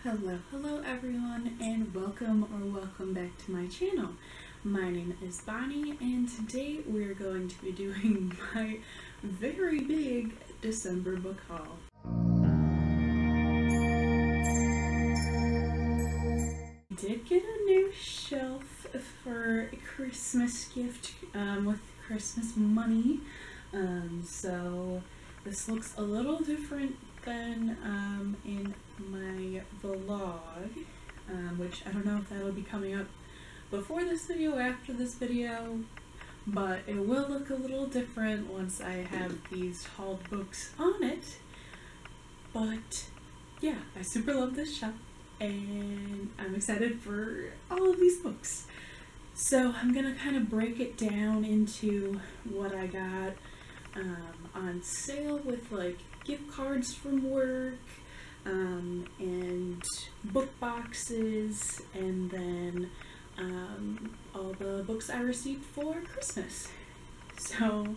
Hello everyone, and welcome back to my channel. My name is Bonnie, and today we're going to be doing my very big December book haul. I did get a new shelf for a Christmas gift with Christmas money, so this looks a little different than in my vlog, which I don't know if that'll be coming up before this video or after this video, but it will look a little different once I have these hauled books on it. But yeah, I super love this shop and I'm excited for all of these books. So I'm gonna kind of break it down into what I got on sale with like gift cards from work, and book boxes, and then all the books I received for Christmas. So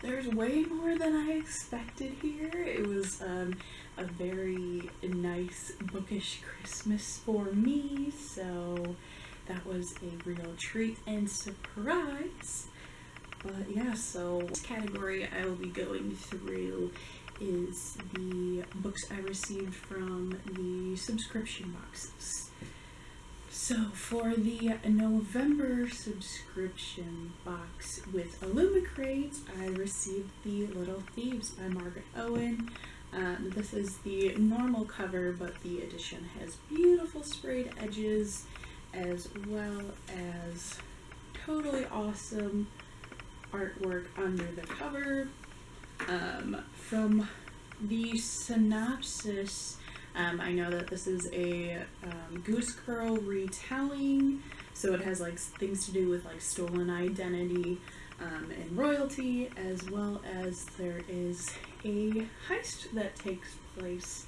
there's way more than I expected here. It was a very nice bookish Christmas for me, so that was a real treat and surprise. But yeah, so this category I will be going through is the books I received from the subscription boxes. So for the November subscription box with Illumicrate, I received the Little Thieves by Margaret Owen. This is the normal cover, but the edition has beautiful sprayed edges as well as totally awesome artwork under the cover. From the synopsis, I know that this is a Goose Girl retelling, so it has like things to do with like stolen identity and royalty, as well as there is a heist that takes place,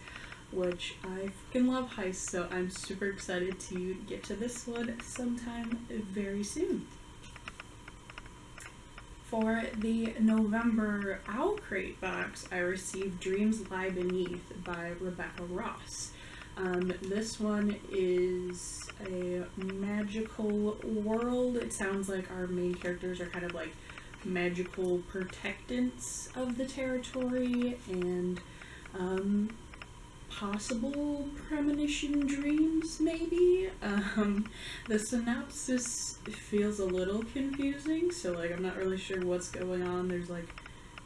which I freaking love heists, so I'm super excited to get to this one sometime very soon. For the November Owl Crate box, I received Dreams Lie Beneath by Rebecca Ross. This one is a magical world. It sounds like our main characters are kind of like magical protectants of the territory, and possible premonition dreams, maybe. The synopsis feels a little confusing, so like I'm not really sure what's going on. There's like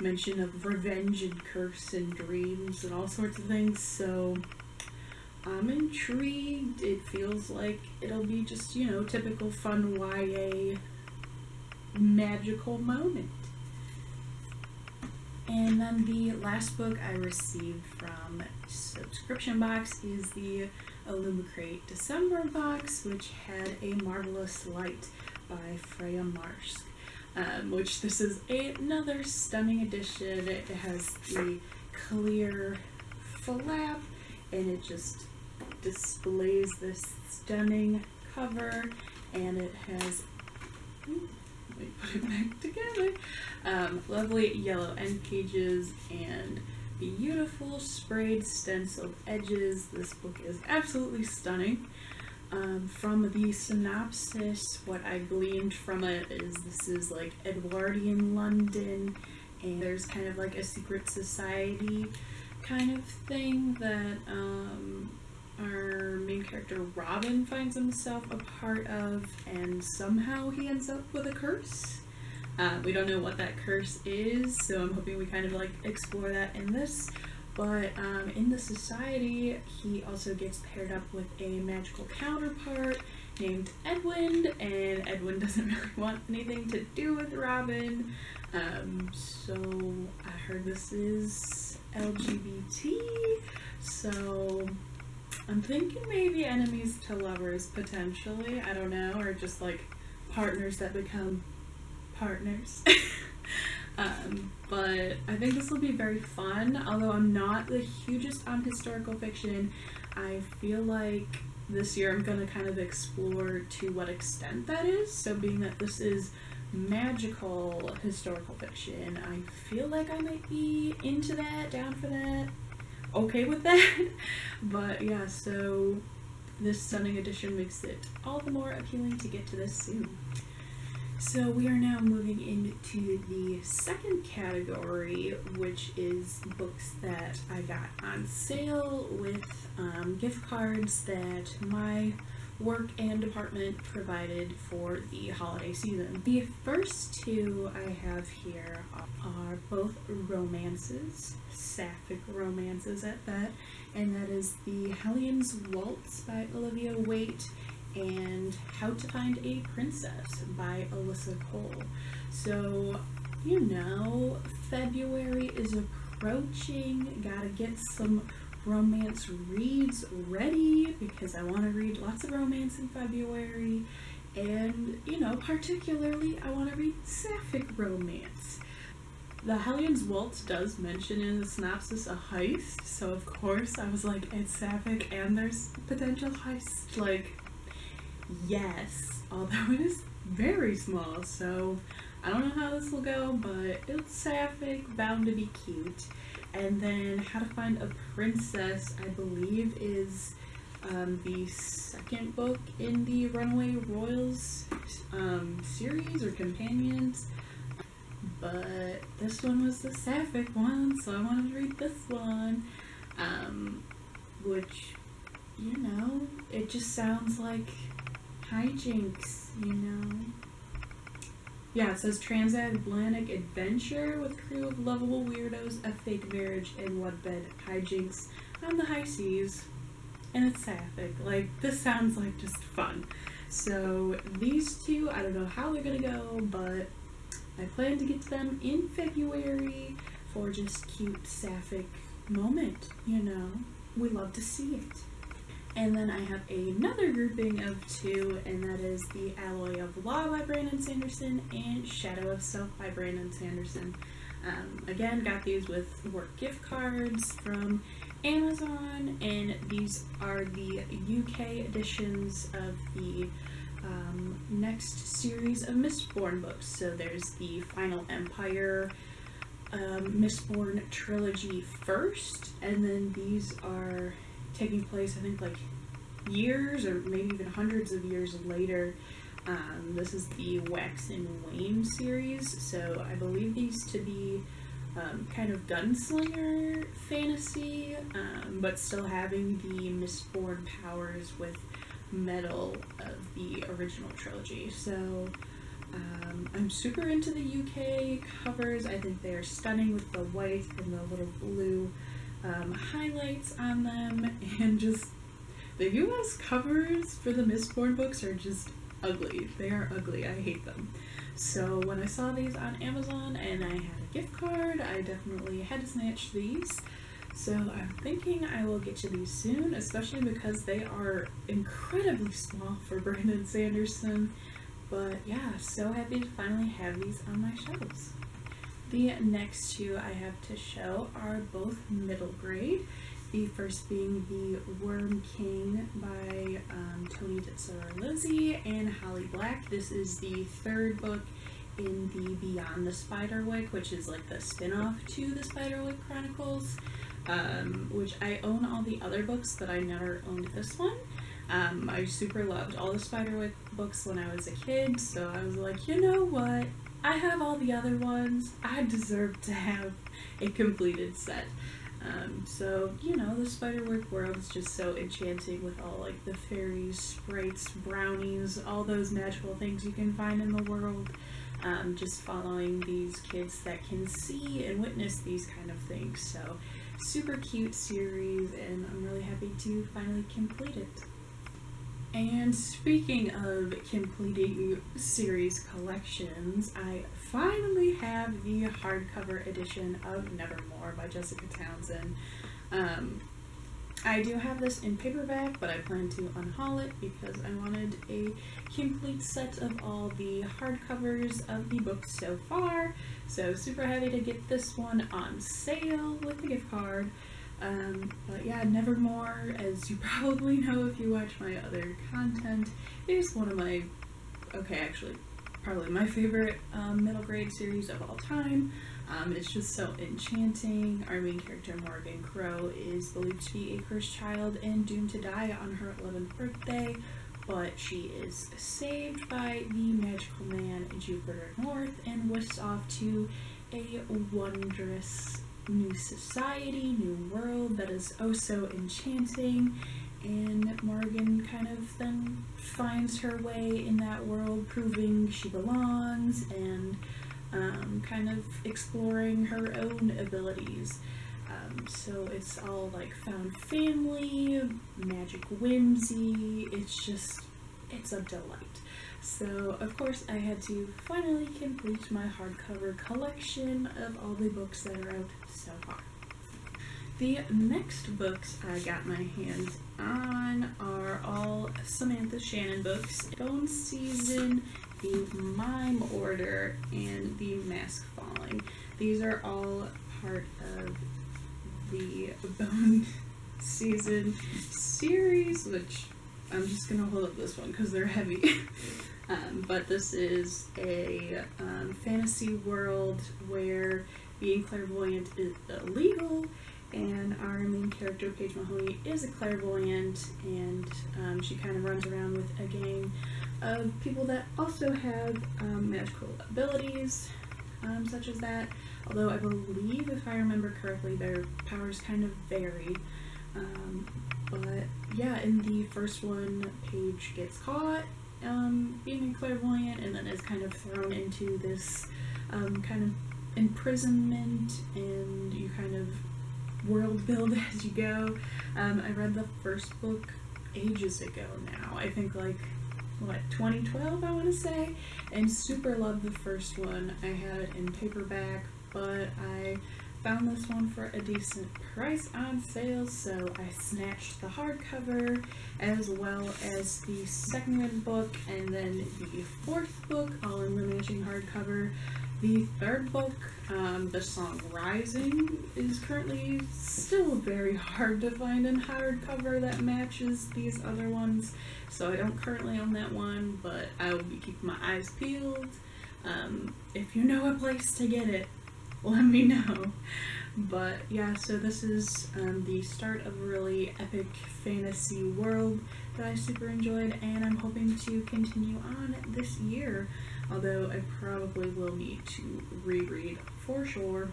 mention of revenge and curse and dreams and all sorts of things, so I'm intrigued. It feels like it'll be just, you know, typical fun YA magical moment. And then the last book I received from subscription box is the Illumicrate December box, which had A Marvelous Light by Freya Marske, which this is another stunning edition. It has the clear flap and it just displays this stunning cover, and it has, let me put it back together, lovely yellow end pages and beautiful sprayed stenciled edges. This book is absolutely stunning. From the synopsis, what I gleaned from it is this is like Edwardian London, and there's kind of like a secret society kind of thing that our main character Robin finds himself a part of, and somehow he ends up with a curse. We don't know what that curse is, so I'm hoping we kind of like explore that in this. But in the society, he also gets paired up with a magical counterpart named Edwin, and Edwin doesn't really want anything to do with Robin. So I heard this is LGBT, so I'm thinking maybe enemies to lovers potentially, I don't know, or just like partners that become partners. But I think this will be very fun. Although I'm not the hugest on historical fiction, I feel like this year I'm gonna kind of explore to what extent that is. So being that this is magical historical fiction, I feel like I might be into that, down for that, okay with that. But yeah, so this stunning edition makes it all the more appealing to get to this soon. So we are now moving into the second category, which is books that I got on sale with gift cards that my work and department provided for the holiday season. The first two I have here are both romances, sapphic romances at that, and that is the Hellion's Waltz by Olivia Waite and How to Find a Princess by Alyssa Cole. So, you know, February is approaching, gotta get some romance reads ready because I want to read lots of romance in February, and, you know, particularly I want to read sapphic romance. The Hellion's Waltz does mention in the synopsis a heist, so of course I was like, it's sapphic and there's potential heist. Like, yes, although it is very small, so I don't know how this will go, but it's sapphic, bound to be cute. And then How to Find a Princess, I believe, is the second book in the Runaway Royals series or companions. But this one was the sapphic one, so I wanted to read this one. Which, you know, it just sounds like hijinks, you know. Yeah, it says transatlantic adventure with crew of lovable weirdos, a fake marriage, and webbed hijinks on the high seas. And it's sapphic. Like, this sounds like just fun. So these two, I don't know how they're gonna go, but I plan to get to them in February for just cute sapphic moment, you know. We love to see it. And then I have another grouping of two, and that is The Alloy of Law by Brandon Sanderson and Shadow of Self by Brandon Sanderson. Again, got these with work gift cards from Amazon, and these are the UK editions of the next series of Mistborn books. So there's the Final Empire Mistborn trilogy first, and then these are taking place, I think, like years or maybe even hundreds of years later. This is the Wax and Wane series, so I believe these to be kind of gunslinger fantasy, but still having the Mistborn powers with metal of the original trilogy. So I'm super into the UK covers. I think they are stunning with the white and the little blue highlights on them, and just the US covers for the Mistborn books are just ugly. They are ugly. I hate them. So when I saw these on Amazon and I had a gift card, I definitely had to snatch these. So I'm thinking I will get to these soon, especially because they are incredibly small for Brandon Sanderson. But yeah, so happy to finally have these on my shelves. The next two I have to show are both middle grade. The first being the Wyrm King by Tony Diterlizzi and Holly Black. This is the third book in the Beyond the Spiderwick, which is like the spin-off to the Spiderwick Chronicles, which I own all the other books, but I never owned this one. I super loved all the Spiderwick books when I was a kid, so I was like, you know what? I have all the other ones. I deserve to have a completed set. So, you know, the Spiderwick world is just so enchanting with all, like, the fairies, sprites, brownies, all those magical things you can find in the world. Just following these kids that can see and witness these kind of things. So, super cute series, and I'm really happy to finally complete it. And speaking of completing series collections, I finally have the hardcover edition of Nevermoor by Jessica Townsend. I do have this in paperback, but I plan to unhaul it because I wanted a complete set of all the hardcovers of the books so far. So super happy to get this one on sale with a gift card. But yeah, Nevermoor, as you probably know if you watch my other content, is one of my, okay, actually, probably my favorite middle grade series of all time. It's just so enchanting. Our main character, Morgan Crow, is believed to be a cursed child and doomed to die on her 11th birthday, but she is saved by the magical man Jupiter North and whisked off to a wondrous new society, new world that is oh so enchanting, and Morgan kind of then finds her way in that world, proving she belongs and kind of exploring her own abilities. So it's all like found family, magic whimsy, it's a delight. So of course I had to finally complete my hardcover collection of all the books that are out so far. The next books I got my hands on are all Samantha Shannon books, Bone Season, the Mime Order, and the Mask Falling. These are all part of the Bone Season series, which I'm just gonna hold up this one because they're heavy. But this is a fantasy world where being clairvoyant is illegal, and our main character, Paige Mahoney, is a clairvoyant, and she kind of runs around with a gang of people that also have magical abilities, such as that. Although I believe, if I remember correctly, their powers kind of vary. But yeah, in the first one, Paige gets caught being a clairvoyant, and then is kind of thrown into this kind of imprisonment, and you kind of world build as you go. I read the first book ages ago now, I think like, what, 2012 I want to say, and super loved the first one. I had it in paperback, but I found this one for a decent price on sale, so I snatched the hardcover as well as the second book, and then the fourth book all in the matching hardcover. The third book, the song Rising, is currently still very hard to find in hardcover that matches these other ones, so I don't currently own that one, but I will be keeping my eyes peeled. If you know a place to get it, let me know. But yeah, so this is the start of a really epic fantasy world that I super enjoyed, and I'm hoping to continue on this year, although I probably will need to reread for sure.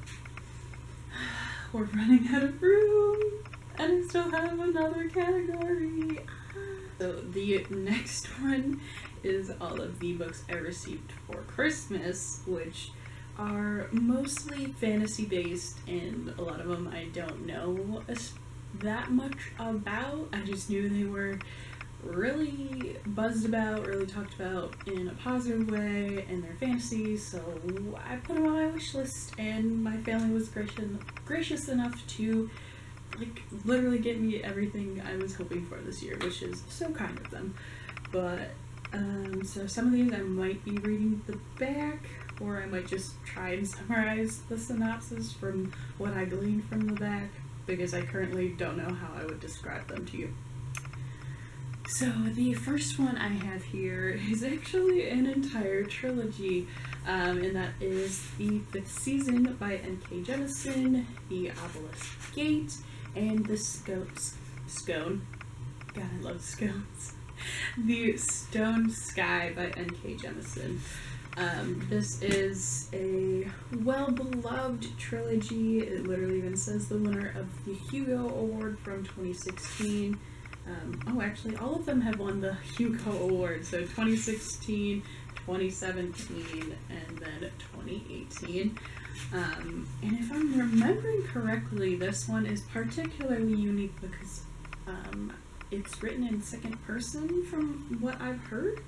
We're running out of room, and I still have another category. So the next one is all of the books I received for Christmas, which are mostly fantasy based, and a lot of them I don't know that much about. I just knew they were really buzzed about, really talked about in a positive way, and they're fantasy, so I put them on my wish list, and my family was gracious enough to like literally get me everything I was hoping for this year, which is so kind of them. But so some of these I might be reading the back, or I might just try and summarize the synopsis from what I gleaned from the back, because I currently don't know how I would describe them to you. So the first one I have here is actually an entire trilogy, and that is the 5th season by N.K. Jemisin, the Obelisk Gate, and the Scone. God, I love scones. The Stone Sky by N.K. Jemisin. This is a well-beloved trilogy. It literally even says the winner of the Hugo Award from 2016. Oh, actually, all of them have won the Hugo Award, so 2016, 2017, and then 2018. And if I'm remembering correctly, this one is particularly unique because it's written in second person from what I've heard.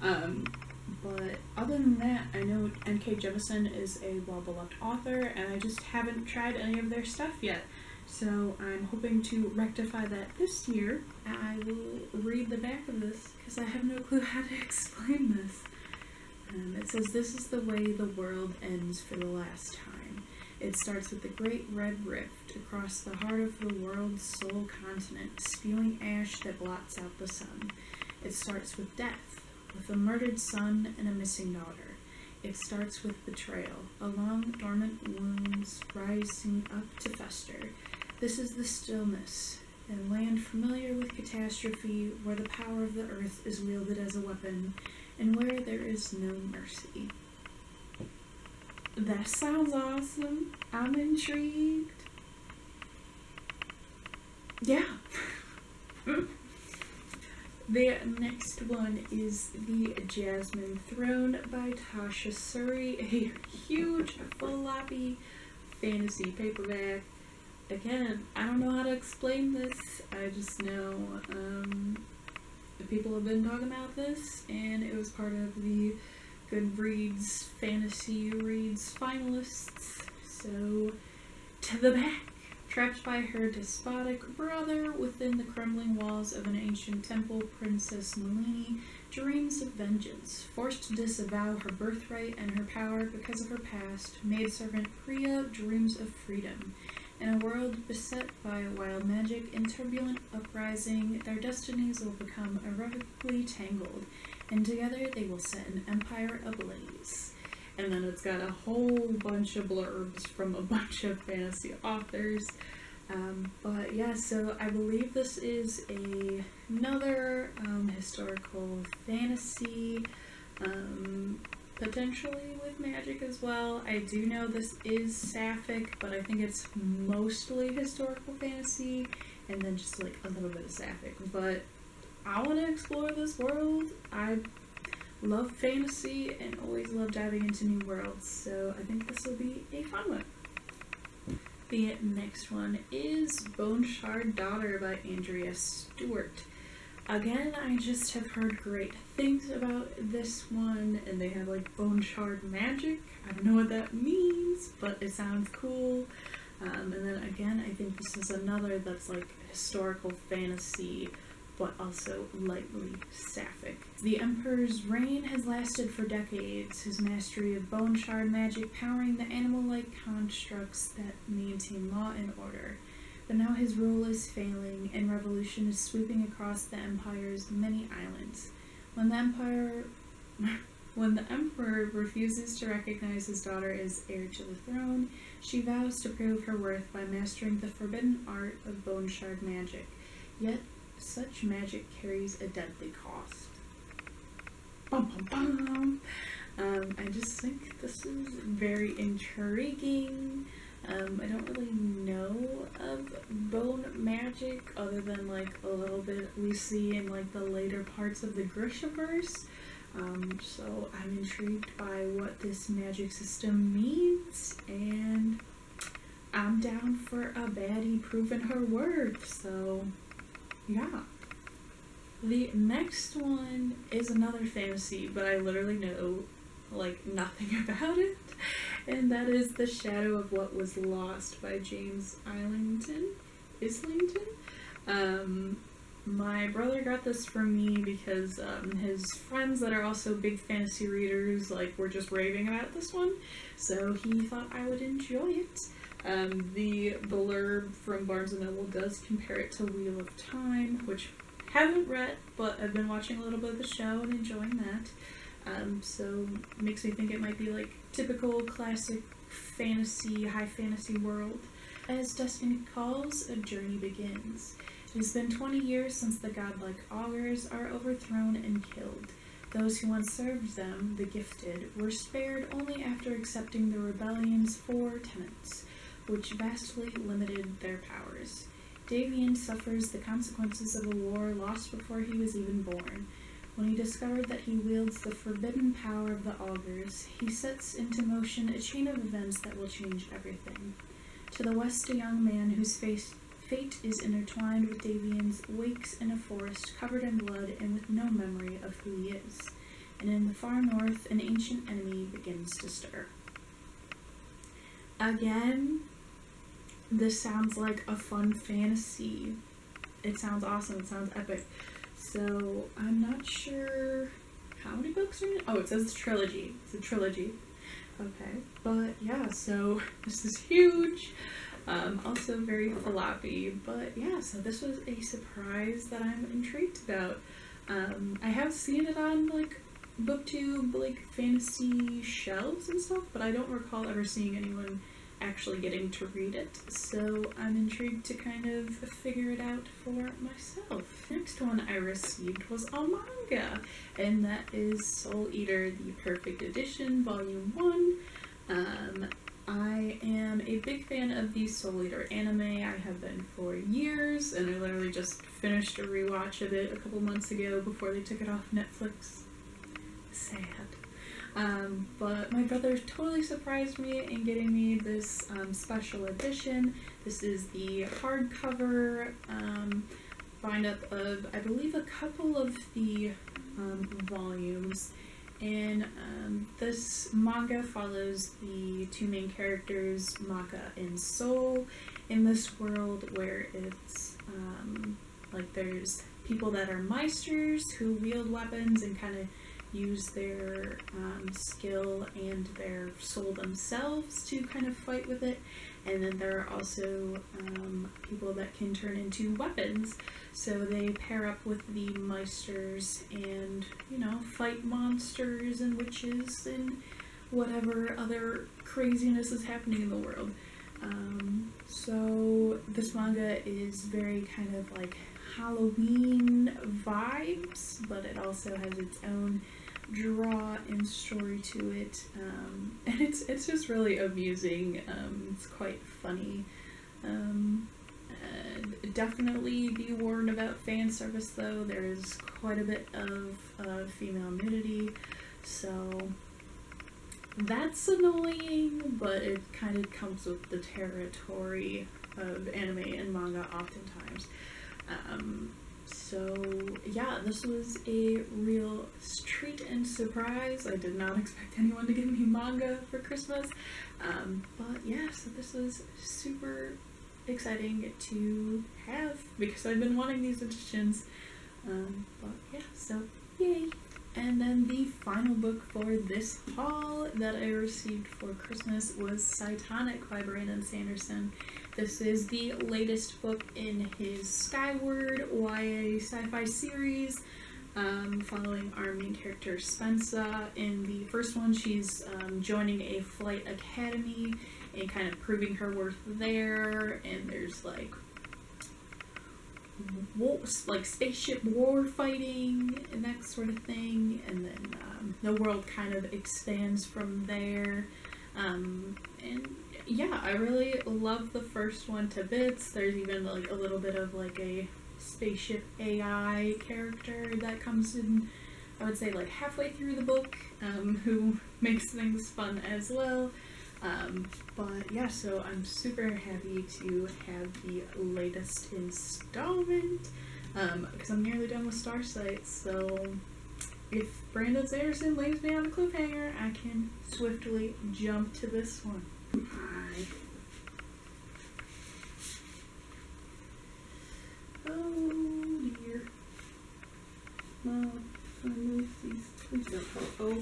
But other than that, I know N.K. Jemisin is a well-beloved author, and I just haven't tried any of their stuff yet. So I'm hoping to rectify that this year. I will read the back of this because I have no clue how to explain this. It says, "This is the way the world ends for the last time. It starts with the great red rift across the heart of the world's sole continent, spewing ash that blots out the sun. It starts with death, with a murdered son and a missing daughter. It starts with betrayal, a long dormant wounds rising up to fester. This is the stillness, a land familiar with catastrophe, where the power of the earth is wielded as a weapon, and where there is no mercy. That sounds awesome. I'm intrigued. Yeah. The next one is the Jasmine Throne by Tasha Suri, a huge floppy fantasy paperback. Again, I don't know how to explain this. I just know people have been talking about this, and it was part of the Goodreads Fantasy Reads finalists. So, to the back. Trapped by her despotic brother within the crumbling walls of an ancient temple, Princess Malini dreams of vengeance. Forced to disavow her birthright and her power because of her past, maidservant Freya dreams of freedom. In a world beset by wild magic and turbulent uprising, their destinies will become irrevocably tangled, and together they will set an empire ablaze. And then it's got a whole bunch of blurbs from a bunch of fantasy authors. But yeah, so I believe this is another historical fantasy, potentially with magic as well. I do know this is sapphic, but I think it's mostly historical fantasy, and then just like a little bit of sapphic. But I want to explore this world. I love fantasy and always love diving into new worlds, so I think this will be a fun one. The next one is Boneshard Daughter by Andrea Stewart. Again, I just have heard great things about this one, and they have like bone shard magic. I don't know what that means, but it sounds cool. And then again, I think this is another that's like historical fantasy, but also lightly sapphic. The Emperor's reign has lasted for decades, his mastery of bone shard magic powering the animal-like constructs that maintain law and order. But now his rule is failing, and revolution is sweeping across the Empire's many islands. When the Emperor refuses to recognize his daughter as heir to the throne, she vows to prove her worth by mastering the forbidden art of bone shard magic. Yet, such magic carries a deadly cost. Bum, bum, bum. I just think this is very intriguing. I don't really know of bone magic other than like a little bit we see in like the later parts of the Grishaverse. So I'm intrigued by what this magic system means, and I'm down for a baddie proving her worth, so yeah. The next one is another fantasy, but I literally know like nothing about it, and that is The Shadow of What Was Lost by James Islington. My brother got this for me because his friends that are also big fantasy readers like were just raving about this one, so he thought I would enjoy it. The blurb from Barnes & Noble does compare it to Wheel of Time, which haven't read, but I've been watching a little bit of the show and enjoying that. So makes me think it might be like typical classic fantasy, high fantasy world. As destiny calls, a journey begins. It has been 20 years since the godlike augurs are overthrown and killed. Those who once served them, the gifted, were spared only after accepting the rebellion's 4 tenets, which vastly limited their powers. Davian suffers the consequences of a war lost before he was even born. When he discovered that he wields the forbidden power of the augurs, he sets into motion a chain of events that will change everything. To the west, a young man whose fate is intertwined with Davian's wakes in a forest covered in blood and with no memory of who he is. And in the far north, an ancient enemy begins to stir. Again, this sounds like a fun fantasy. It sounds awesome. It sounds epic. So, I'm not sure how many books are in it. Oh, it says it's a trilogy. It's a trilogy. Okay. But, yeah, so this is huge. Also very floppy. But, yeah, so this was a surprise that I'm intrigued about. I have seen it on, like, booktube like fantasy shelves and stuff, but I don't recall ever seeing anyone actually getting to read it, so I'm intrigued to kind of figure it out for myself. Next one I received was a manga, and that is Soul Eater, the Perfect Edition, Volume 1. I am a big fan of the Soul Eater anime. I have been for years, and I literally just finished a rewatch of it a couple months ago before they took it off Netflix. Sad. But my brother totally surprised me in getting me this special edition. This is the hardcover bind-up of, I believe, a couple of the volumes. And this manga follows the two main characters, Maka and Soul, in this world where it's like there's people that are meisters who wield weapons and kind of use their skill and their soul themselves to kind of fight with it, and then there are also people that can turn into weapons, so they pair up with the meisters and, you know, fight monsters and witches and whatever other craziness is happening in the world. So this manga is very kind of like Halloween vibes, but it also has its own draw and story to it, and it's just really amusing. It's quite funny. Definitely be warned about fan service though. There is quite a bit of female nudity, so that's annoying, but it kind of comes with the territory of anime and manga oftentimes. So yeah, this was a real treat and surprise. I did not expect anyone to give me manga for Christmas, but yeah, so this was super exciting to have because I've been wanting these editions, but yeah, so yay. And then the final book for this haul that I received for Christmas was Cytonic by Brandon Sanderson. This is the latest book in his Skyward YA sci-fi series, following our main character Spensa. In the first one, she's joining a flight academy and kind of proving her worth there, and there's like spaceship war fighting and that sort of thing, and then the world kind of expands from there, and yeah, I really love the first one to bits. There's even like a little bit of like a spaceship AI character that comes in, I would say like halfway through the book, who makes things fun as well. But yeah, so I'm super happy to have the latest installment, because I'm nearly done with Starsight, so if Brandon Sanderson leaves me on a cliffhanger, I can swiftly jump to this one. Hi. Oh dear. No, I move these. Please don't. Oh,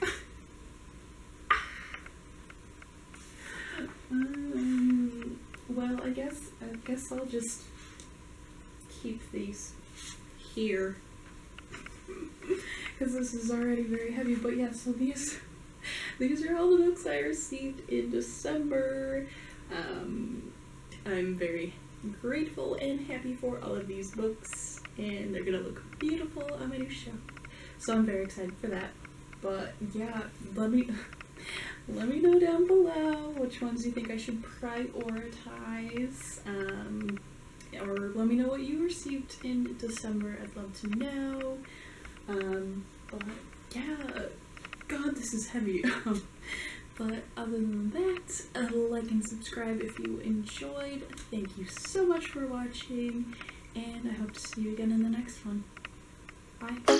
God. Well, I guess I'll just keep these here because this is already very heavy. But yeah, so these are all the books I received in December. I'm very grateful and happy for all of these books, and they're gonna look beautiful on my new shelf. So I'm very excited for that. But yeah, let me know down below which ones you think I should prioritize, or let me know what you received in December. I'd love to know. But yeah, God, this is heavy. But other than that, like and subscribe if you enjoyed. Thank you so much for watching, and I hope to see you again in the next one. Bye.